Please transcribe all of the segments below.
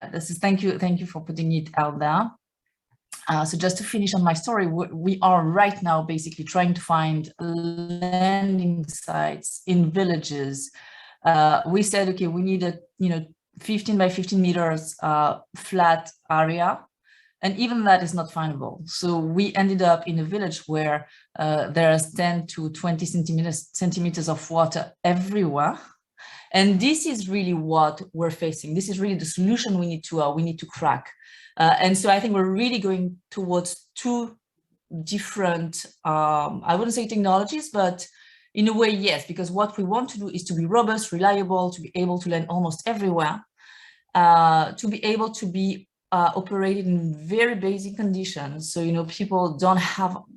thank you for putting it out there. So just to finish on my story, we are right now basically trying to find landing sites in villages. We said, okay, we need a 15 by 15 meters flat area, and even that is not findable. So we ended up in a village where there's 10 to 20 centimeters of water everywhere. And this is really what we're facing. This is really the solution we need to crack. And so I think we're really going towards two different, I wouldn't say technologies, but in a way, yes, because what we want to do is to be robust, reliable, to be able to land almost everywhere, to be able to be operated in very basic conditions. So, people don't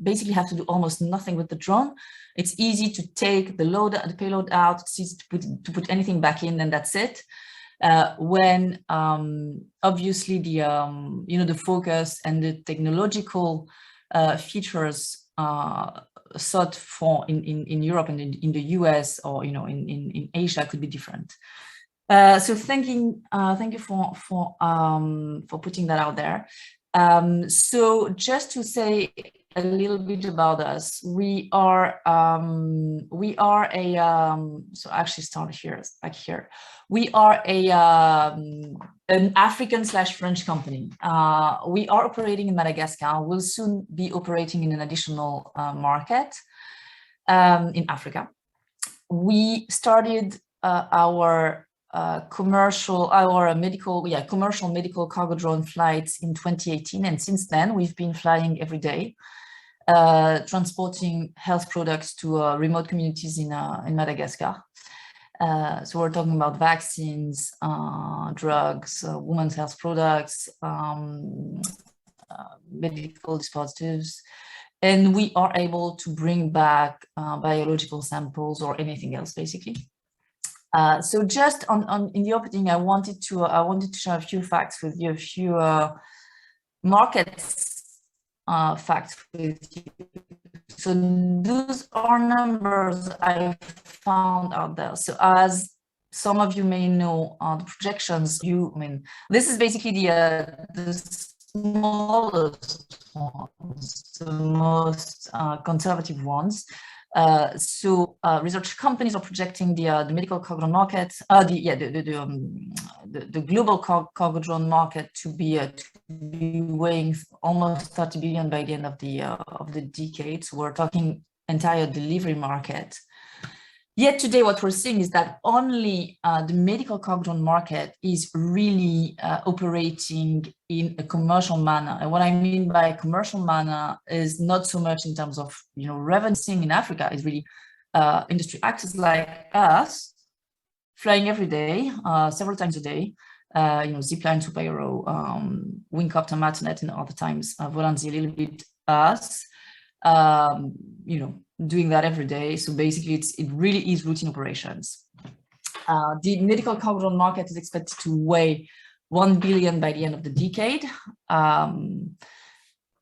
basically have to do almost nothing with the drone. It's easy to take the payload out, it's easy to put anything back in, and that's it. When obviously the focus and the technological features sought for in Europe and in the US or in Asia could be different. So thank you for putting that out there. So just to say a little bit about us, we are a so actually start here, back here. We are an African/French company. We are operating in Madagascar. We'll soon be operating in an additional market in Africa. We started our commercial medical cargo drone flights in 2018, and since then we've been flying every day, transporting health products to remote communities in Madagascar. So we're talking about vaccines, drugs, women's health products, medical dispositives, and we are able to bring back biological samples or anything else, basically. So just in the opening, I wanted to share a few facts with you, a few markets facts with you. So those are numbers I found out there. So as some of you may know, the projections, this is basically the smallest ones, the most conservative ones. So research companies are projecting the medical cargo drone market, the global cargo drone market to be weighing almost 30 billion by the end of the decade. So we're talking entire delivery market. Yet today, what we're seeing is that only the medical cargo drone market is really operating in a commercial manner. And what I mean by a commercial manner is not so much in terms of revenue. In Africa is really industry actors like us flying every day, several times a day. Zipline, Superhero, Wingcopter, Matnet, and other times Volanzi, a little bit us. Doing that every day. So basically, it really is routine operations. The medical cargo drone market is expected to weigh 1 billion by the end of the decade.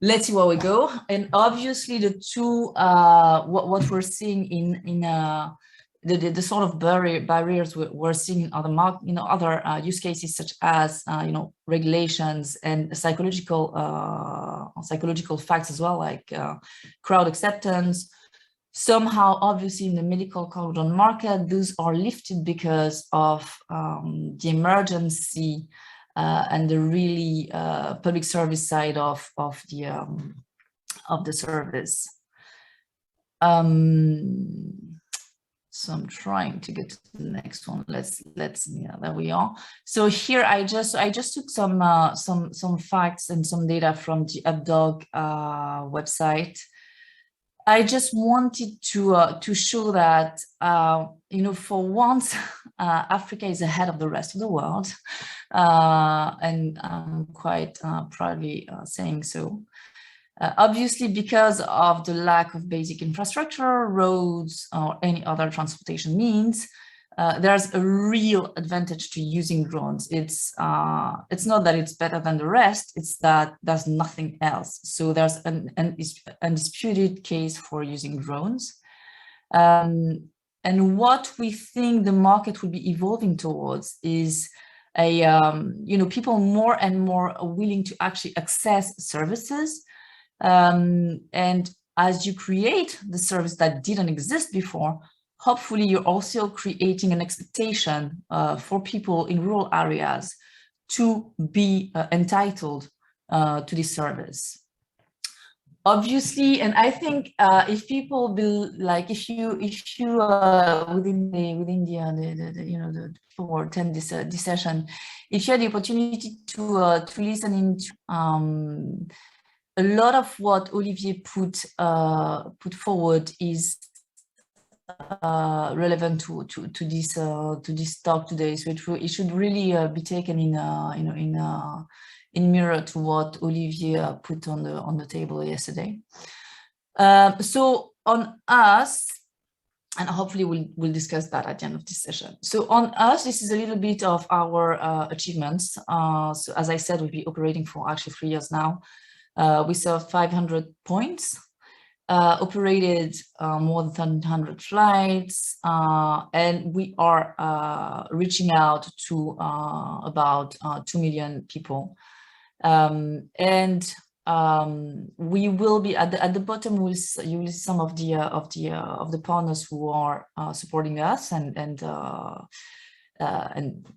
Let's see where we go. And obviously, the two what we're seeing in the sort of barriers we're seeing in other use cases, such as regulations and psychological facts as well, like crowd acceptance. Somehow, obviously, in the medical cargo drone market, those are lifted because of the emergency and the really public service side of the service. So I'm trying to get to the next one. Let's there we are. So here I just took some facts and some data from the UpDog website. I just wanted to show that for once Africa is ahead of the rest of the world, and I'm quite proudly saying so. Obviously, because of the lack of basic infrastructure, roads, or any other transportation means, there's a real advantage to using drones. It's not that it's better than the rest, it's that there's nothing else. So there's an undisputed case for using drones. And what we think the market will be evolving towards is people more and more willing to actually access services. And as you create the service that didn't exist before, hopefully you're also creating an expectation for people in rural areas to be entitled to this service. Obviously, and I think if people will, like, if you within the people who attend this session, if you had the opportunity to listen into a lot of what Olivier put forward is relevant to this talk today. So it should really be taken in mirror to what Olivier put on the table yesterday. So on us, and hopefully we'll discuss that at the end of this session. So on us, this is a little bit of our achievements. So as I said, we'll be operating for actually 3 years now. We serve 500 points, operated more than 100 flights, and we are reaching out to about 2 million people. We will be at the bottom. You will see some of the partners who are supporting us and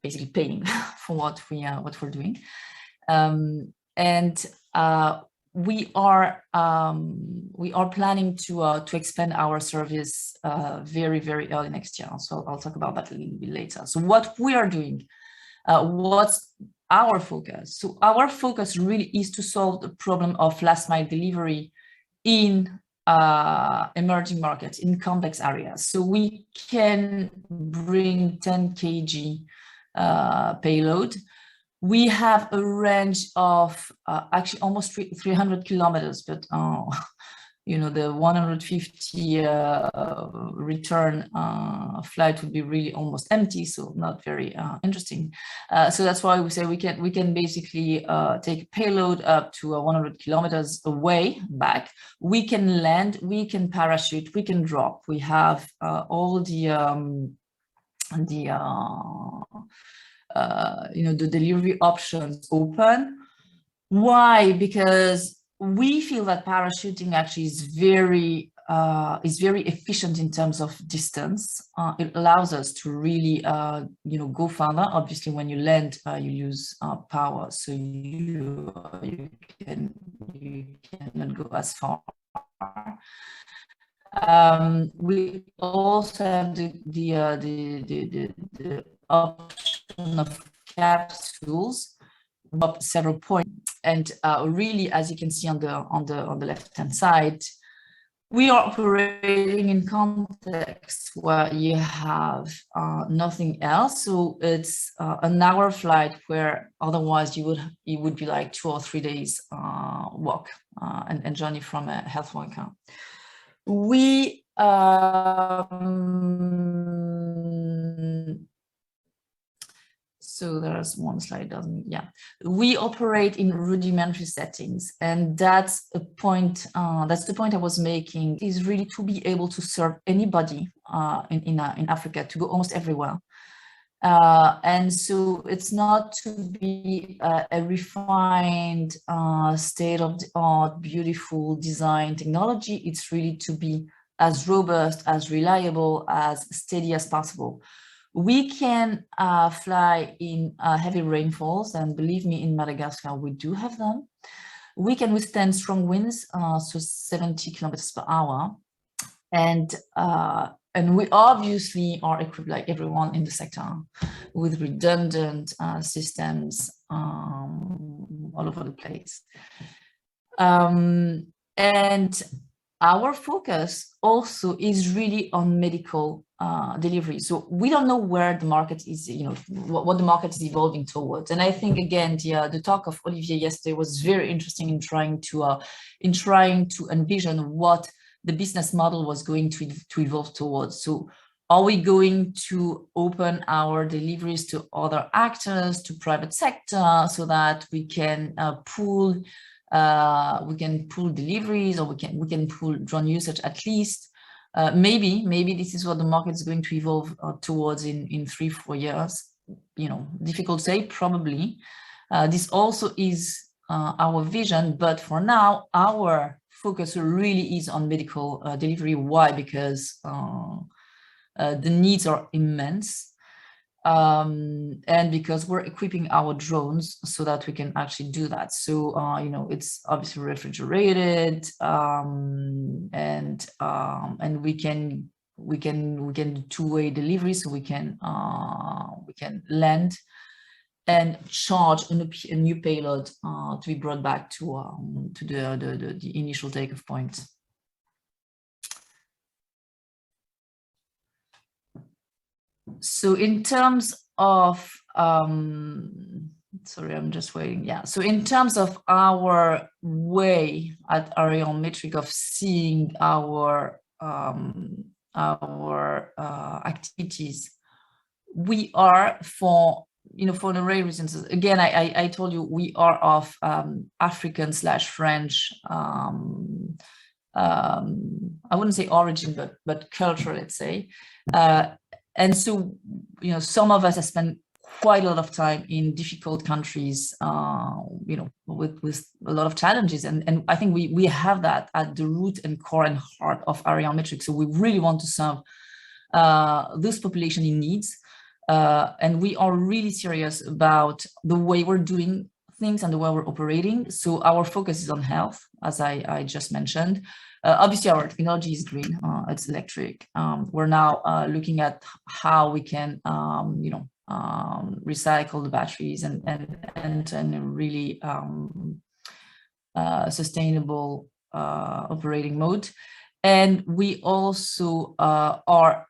basically paying for what we're doing. We are planning to expand our service very, very early next year. So I'll talk about that a little bit later. So what we are doing, what's our focus? So our focus really is to solve the problem of last mile delivery in emerging markets, in complex areas. So we can bring 10 kg payload. We have a range of actually almost 300 kilometers, but the 150 return flight would be really almost empty, so not very interesting. So that's why we say we can basically take a payload up to 100 kilometers away back. We can land, we can parachute, we can drop. We have all the delivery options open. Why? Because we feel that parachuting actually is very efficient in terms of distance. It allows us to really go further. Obviously, when you land, you lose power, so you cannot go as far. We also have the option of capsules up several points, and really, as you can see on the left-hand side, we are operating in context where you have nothing else. So it's an hour flight where otherwise it would be like 2 or 3 days walk and journey from a health worker. We so there's one slide, we operate in rudimentary settings, and that's a point. That's the point I was making, is really to be able to serve anybody in Africa, to go almost everywhere. And so it's not to be a refined state-of-the-art, beautiful design technology. It's really to be as robust, as reliable, as steady as possible. We can fly in heavy rainfalls, and believe me, in Madagascar, we do have them. We can withstand strong winds, so 70 kilometers per hour. And we obviously are equipped, like everyone in the sector, with redundant systems all over the place. And our focus also is really on medical delivery. So we don't know where the market is, what the market is evolving towards. And I think, again, the talk of Olivier yesterday was very interesting in trying to envision what the business model was going to evolve towards. So are we going to open our deliveries to other actors, to private sector, so that we can pool deliveries, or we can pool drone usage at least? Maybe this is what the market is going to evolve towards in 3-4 years. difficult to say, probably. This also is our vision, but for now, our focus really is on medical delivery. Why? Because the needs are immense. And because we're equipping our drones so that we can actually do that. So, it's obviously refrigerated, and we can do two-way delivery, so we can land and charge a new payload to be brought back to the initial takeoff point. So in terms of, sorry, I'm just waiting. Yeah. So in terms of our way at Arion-Metric of seeing our activities, we are for the right reasons. Again, I told you we are of African/French. I wouldn't say origin, but culture, let's say. And so, some of us have spent quite a lot of time in difficult countries, with a lot of challenges. And I think we have that at the root and core and heart of Arion-Metric. So we really want to serve this population in needs. And we are really serious about the way we're doing things and the way we're operating. So our focus is on health, as I just mentioned. Obviously, our technology is green, it's electric. We're now looking at how we can, recycle the batteries and really sustainable operating mode. And we also are,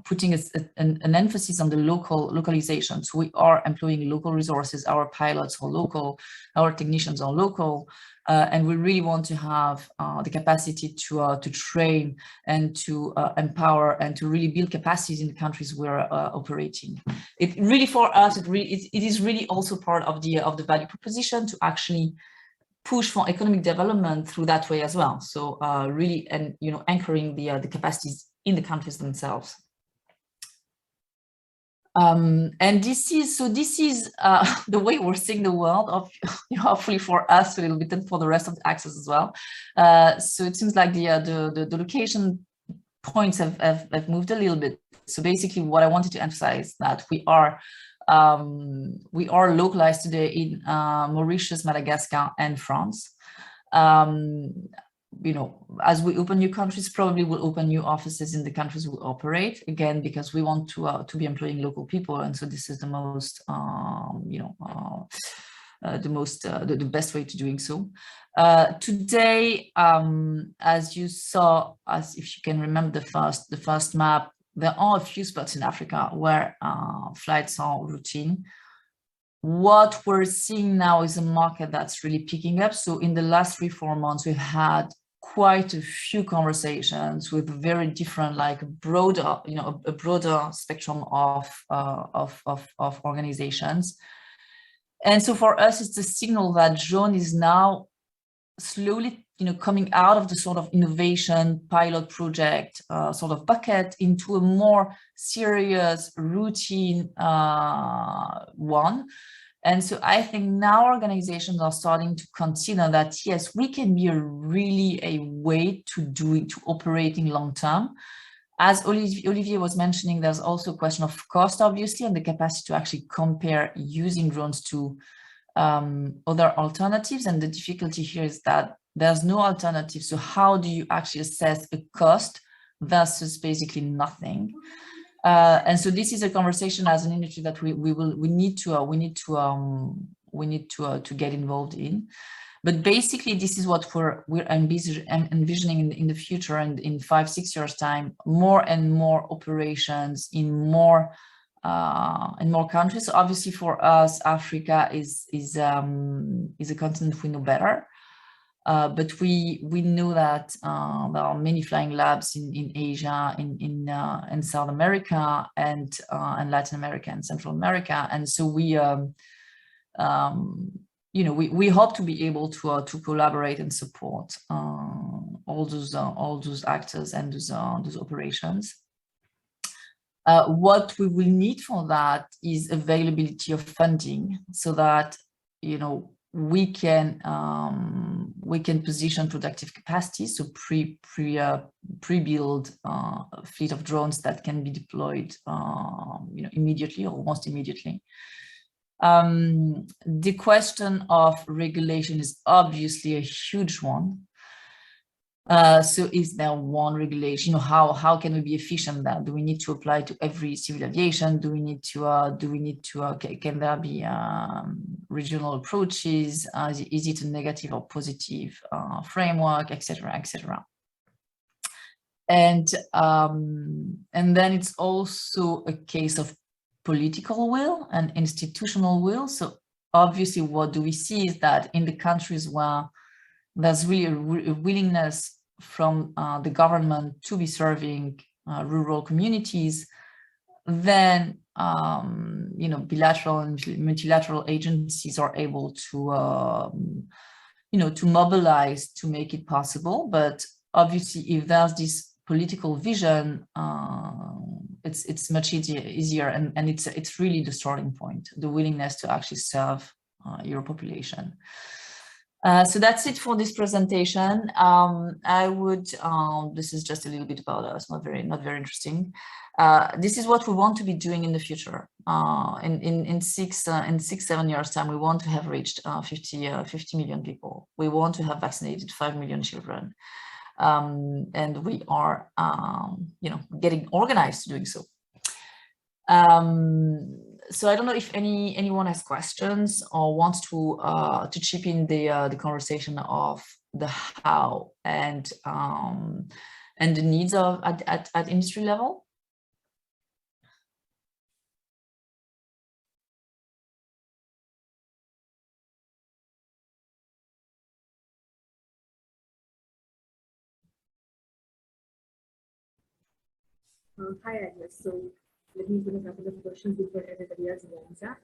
putting an emphasis on the localization. So we are employing local resources. Our pilots are local, our technicians are local. And we really want to have the capacity to train and to empower and to really build capacities in the countries we're operating. It really, for us, it is really also part of the value proposition to actually push for economic development through that way as well. So really, and anchoring the capacities in the countries themselves. And this is the way we're seeing the world, hopefully for us a little bit and for the rest of the access as well. So it seems like the location points have moved a little bit. So basically what I wanted to emphasize that we are localized today in Mauritius, Madagascar, and France. As we open new countries, probably we'll open new offices in the countries we operate, again, because we want to be employing local people. And so this is the most, the best way to doing so. Today, as you saw, as if you can remember the first map, there are a few spots in Africa where flights are routine. What we're seeing now is a market that's really picking up. So in the last 3-4 months, we've had quite a few conversations with very different, like broader, a broader spectrum of organizations. And so for us, it's a signal that drone is now slowly, coming out of the sort of innovation pilot project sort of bucket into a more serious routine one. And so I think now organizations are starting to consider that, yes, we can be really a way to operating long term. As Olivier was mentioning, there's also a question of cost, obviously, and the capacity to actually compare using drones to other alternatives. And the difficulty here is that there's no alternative. So how do you actually assess a cost versus basically nothing? And so this is a conversation as an industry that we need to get involved in. But basically, this is what we're envisioning in the future, and in 5-6 years' time, more and more operations in more countries. So obviously, for us, Africa is a continent we know better. But we know that there are many flying labs in Asia, in South America, and Latin America and Central America, and so we hope to be able to collaborate and support all those actors and those operations. What we will need for that is availability of funding, so that, you know, we can position productive capacity, so pre-build a fleet of drones that can be deployed, you know, immediately or almost immediately. The question of regulation is obviously a huge one. So is there one regulation? You know, how can we be efficient there? Do we need to apply to every civil aviation? Do we need to can there be regional approaches? Is it a negative or positive framework, etc., etc.? And then it's also a case of political will and institutional will. So obviously, what do we see is that in the countries where there's really a willingness from the government to be serving rural communities, then you know, bilateral and multilateral agencies are able to you know, to mobilize to make it possible. But obviously, if there's this political vision, it's much easier, and it's really the starting point, the willingness to actually serve your population. So that's it for this presentation. I would, this is just a little bit about us, not very interesting. This is what we want to be doing in the future. In 6-7 years time, we want to have reached 50 million people. We want to have vaccinated 5 million children. And we are, you know, getting organized to doing so. So I don't know if anyone has questions or wants to chip in the conversation of the how and the needs of at industry level. Hi, Agnes. So let me put a couple of questions before everybody else joins up.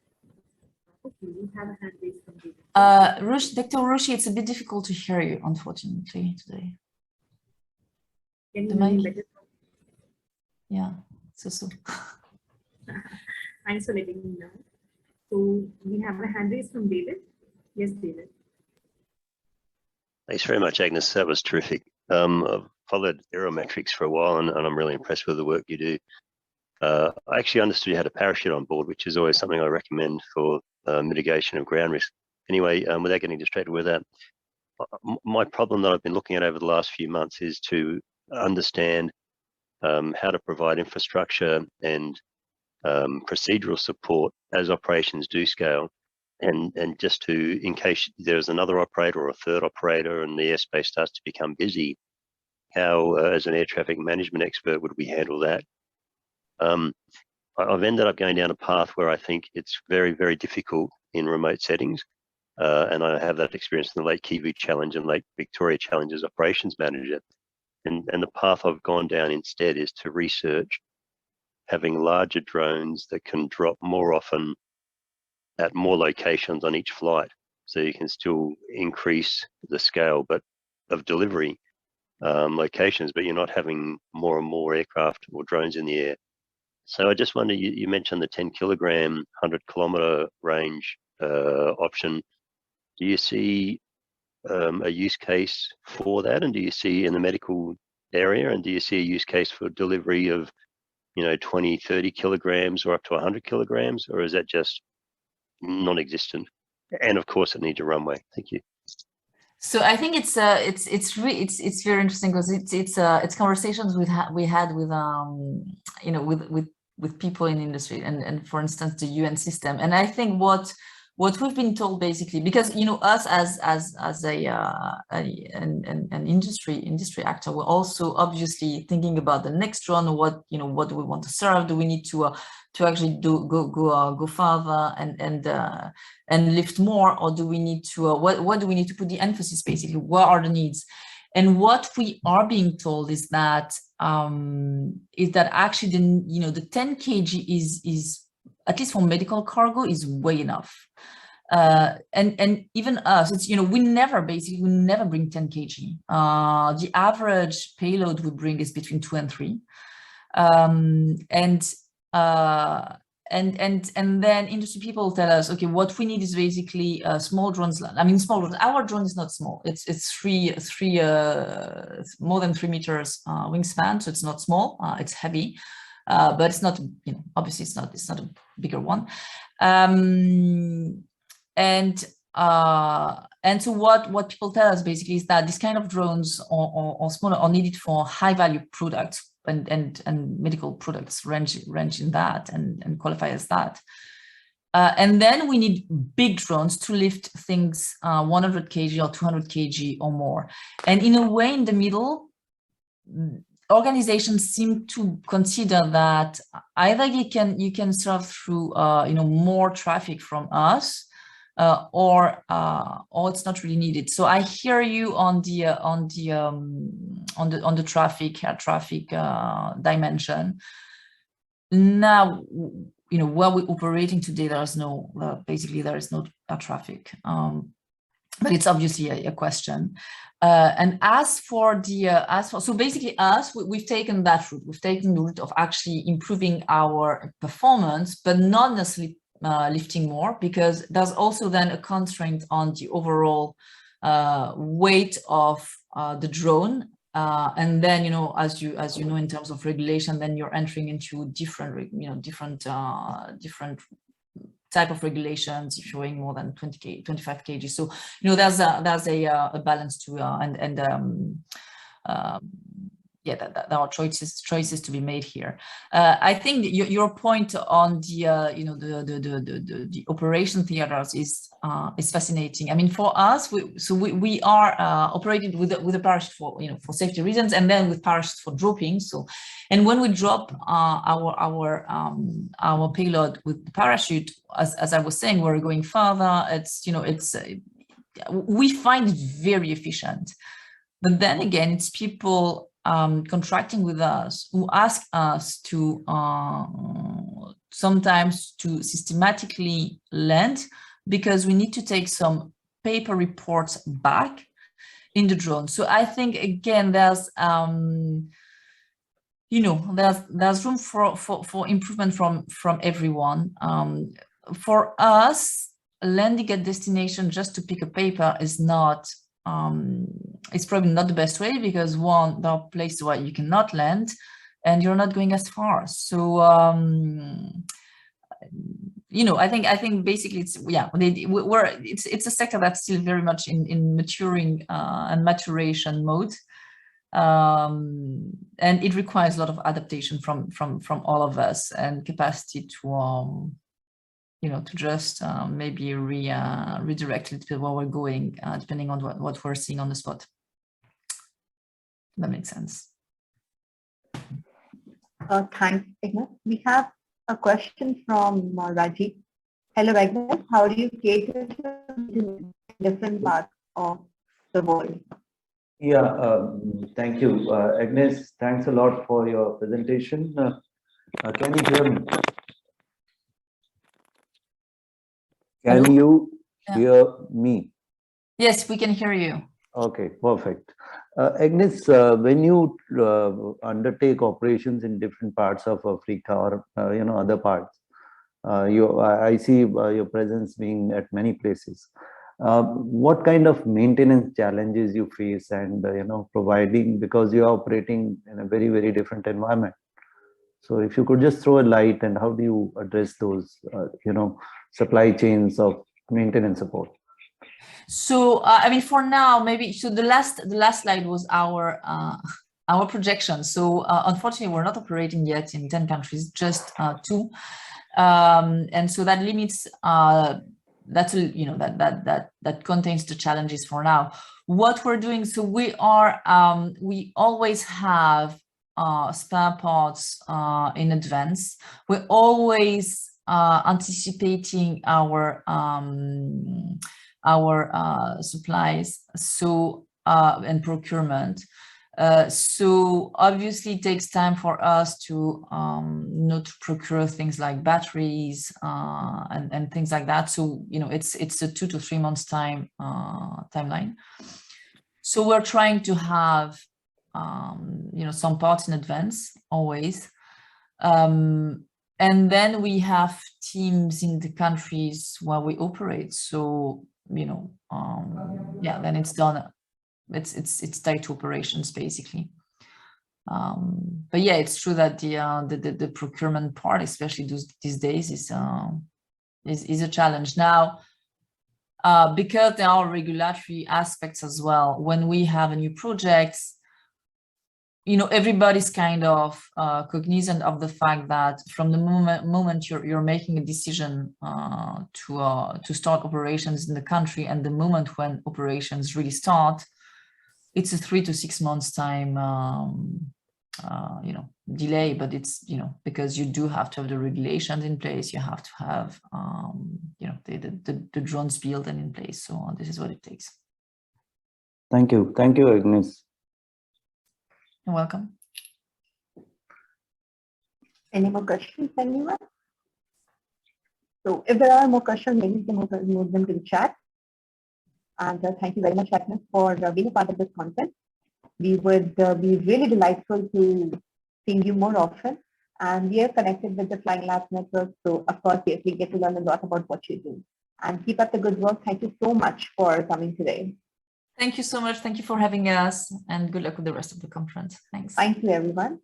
Okay, we have a hand raised from David. Dr. Rushi, it's a bit difficult to hear you, unfortunately, today. Can you hear me better? Yeah, so. Thanks for letting me know. So we have a hand raised from David. Yes, David. Thanks very much, Agnes. That was terrific. I've followed Aerometrics for a while, and I'm really impressed with the work you do. I actually understood you had a parachute on board, which is always something I recommend for mitigation of ground risk. Anyway, without getting distracted with that, my problem that I've been looking at over the last few months is to understand how to provide infrastructure and procedural support as operations do scale, and just to, in case there's another operator or a third operator and the airspace starts to become busy, how, as an air traffic management expert, would we handle that? I've ended up going down a path where I think it's very, very difficult in remote settings. And I have that experience in the Lake Kivu Challenge and Lake Victoria Challenge as operations manager. And the path I've gone down instead is to research having larger drones that can drop more often at more locations on each flight. So you can still increase the scale of delivery locations, but you're not having more and more aircraft or drones in the air. So I just wonder, you mentioned the 10 kilogram, 100 kilometer range option. Do you see a use case for that? And do you see in the medical area, and do you see a use case for delivery of, 20, 30 kilograms or up to 100 kilograms, or is that just non-existent? And of course it needs a runway. Thank you. So I think it's very interesting, because it's conversations we had with with people in industry and for instance the UN system. And I think what we've been told basically, because us as an industry actor, we're also obviously thinking about the next drone. What do we want to serve? Do we need to actually go further and lift more, or do we need to what do we need to put the emphasis basically? What are the needs? And what we are being told is that actually the 10 kg is at least for medical cargo is way enough. And even us, it's we never bring 10 kg. The average payload we bring is between 2 and 3. And and then industry people tell us, okay, what we need is basically small drones. I mean, small drones. Our drone is not small. It's more than 3 meters wingspan, so it's not small. It's heavy, but it's not, you know, obviously it's not a bigger one. And so what people tell us basically is that this kind of drones or smaller are needed for high value products and medical products range in that and qualify as that. And then we need big drones to lift things 100 kg or 200 kg or more. And in a way, in the middle, organizations seem to consider that either you can serve through you know, more traffic from us, or it's not really needed. So I hear you on the traffic dimension. Now, you know, where we're operating today, there is no basically there is no traffic, but it's obviously a question. And as for so basically we've taken that route. We've taken the route of actually improving our performance, but not necessarily lifting more, because there's also then a constraint on the overall weight of the drone. And then, you know, as you know, in terms of regulation, then you're entering into different type of regulations if you're weighing more than 25 kg. So, you know, there's a balance to yeah, there are choices to be made here. I think your point on the you know, the operation theaters is fascinating. I mean, for us, we are operated with a parachute for, you know, for safety reasons, and then with parachutes for dropping. So, and when we drop our payload with the parachute, as I was saying, we're going further. It's, you know, it's we find it very efficient. But then again, it's people contracting with us who ask us to sometimes to systematically land, because we need to take some paper reports back in the drone. So I think, again, there's you know, there's room for improvement from everyone. For us, landing at destination just to pick a paper is not it's probably not the best way, because one, there are places where you cannot land and you're not going as far. So you know, I think basically it's, yeah, it's a sector that's still very much in maturing and maturation mode, and it requires a lot of adaptation from all of us, and capacity to you know, to just maybe redirect it to where we're going, depending on what we're seeing on the spot. That makes sense. Thanks, Agnes. We have a question from Rajiv. Hello, Agnes. How do you cater to different parts of the world? Yeah, thank you, Agnes. Thanks a lot for your presentation. Can you hear me? Can Hello? you Yeah. hear me? Yes, we can hear you. Okay, perfect. Agnes, when you undertake operations in different parts of Africa or you know, other parts, I see your presence being at many places. What kind of maintenance challenges you face, and you know, providing, because you are operating in a very, very different environment. So if you could just throw a light, and how do you address those you know, supply chains of maintenance support? So I mean, for now, maybe, so the last slide was our projection. So unfortunately, we're not operating yet in 10 countries, just 2, and so that limits that's, you know, that contains the challenges for now. What we're doing, so we always have spare parts in advance. We're always anticipating our supplies, so and procurement. So obviously it takes time for us to you know, to procure things like batteries and things like that. So, you know, it's a 2 to 3 months timeline. So we're trying to have you know, some parts in advance always. And then we have teams in the countries where we operate. So, you know, yeah, then it's done. It's tied to operations basically. But yeah, it's true that the procurement part, especially these days, is a challenge now. Because there are regulatory aspects as well. When we have a new project, you know, everybody's kind of cognizant of the fact that from the moment you're making a decision to start operations in the country, and the moment when operations really start, it's a 3 to 6 months time you know, delay, but it's, you know, because you do have to have the regulations in place, you have to have you know, the drones built and in place. So this is what it takes. Thank you, Agnes. You're welcome. Any more questions, anyone? So if there are more questions, maybe you can move them to the chat. And thank you very much, Agnes, for being a part of this content. We would be really delightful to seeing you more often. And we are connected with the Flying Labs network. So of course, we get to learn a lot about what you do. And keep up the good work. Thank you so much for coming today. Thank you so much. Thank you for having us, and good luck with the rest of the conference. Thanks. Thank you, everyone.